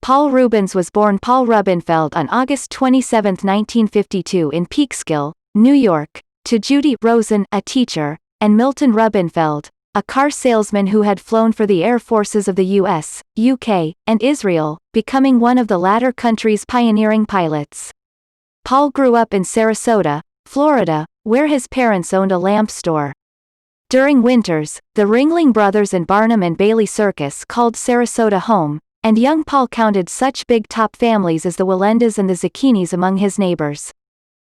Paul Reubens was born Paul Rubenfeld on August 27, 1952 in Peekskill, New York, to Judy Rosen, a teacher, and Milton Rubenfeld, a car salesman who had flown for the air forces of the US, UK, and Israel, becoming one of the latter country's pioneering pilots. Paul grew up in Sarasota, Florida, where his parents owned a lamp store. During winters, the Ringling Brothers and Barnum and Bailey Circus called Sarasota home, and young Paul counted such big-top families as the Wallendas and the Zucchinis among his neighbors.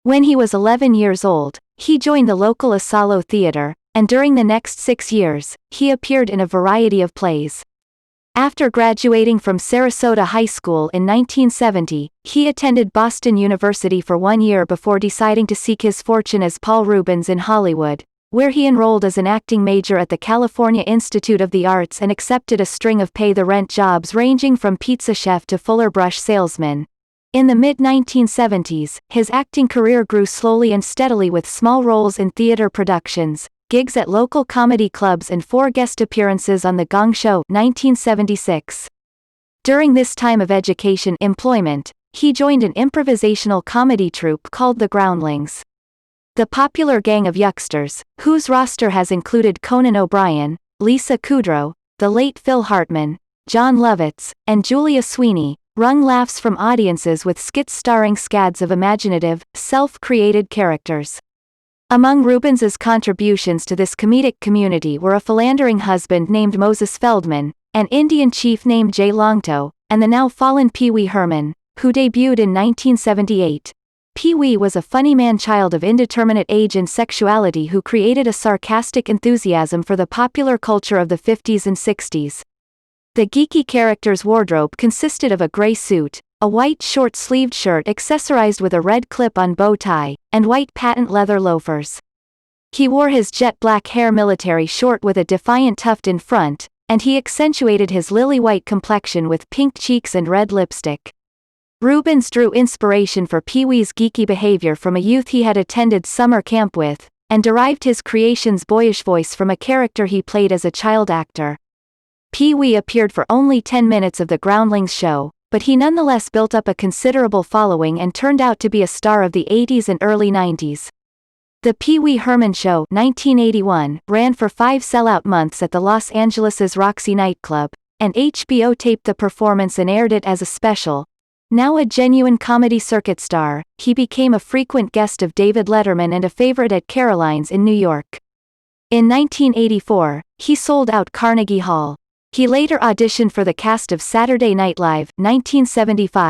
When he was 11 years old, he joined the local Asalo Theater, and during the next 6 years, he appeared in a variety of plays. After graduating from Sarasota High School in 1970, he attended Boston University for 1 year before deciding to seek his fortune as Paul Reubens in Hollywood, where he enrolled as an acting major at the California Institute of the Arts and accepted a string of pay-the-rent jobs ranging from pizza chef to fuller brush salesman. In the mid-1970s, his acting career grew slowly and steadily with small roles in theater productions, gigs at local comedy clubs and 4 guest appearances on The Gong Show, 1976. During this time of education employment, he joined an improvisational comedy troupe called The Groundlings. The popular gang of yucksters, whose roster has included Conan O'Brien, Lisa Kudrow, the late Phil Hartman, John Lovitz, and Julia Sweeney, wrung laughs from audiences with skits starring scads of imaginative, self-created characters. Among Reubens's contributions to this comedic community were a philandering husband named Moses Feldman, an Indian chief named Jay Longto, and the now-fallen Pee Wee Herman, who debuted in 1978. Pee Wee was a funny man-child of indeterminate age and sexuality who created a sarcastic enthusiasm for the popular culture of the 50s and 60s. The geeky character's wardrobe consisted of a gray suit, a white short-sleeved shirt accessorized with a red clip-on bow tie, and white patent leather loafers. He wore his jet-black hair military short with a defiant tuft in front, and he accentuated his lily-white complexion with pink cheeks and red lipstick. Reubens drew inspiration for Pee Wee's geeky behavior from a youth he had attended summer camp with, and derived his creation's boyish voice from a character he played as a child actor. Pee Wee appeared for only 10 minutes of the Groundlings show, but he nonetheless built up a considerable following and turned out to be a star of the 80s and early 90s. The Pee Wee Herman Show 1981 ran for 5 sellout months at the Los Angeles' Roxy nightclub, and HBO taped the performance and aired it as a special. Now a genuine comedy circuit star, he became a frequent guest of David Letterman and a favorite at Caroline's in New York. In 1984, he sold out Carnegie Hall. He later auditioned for the cast of Saturday Night Live, 1975,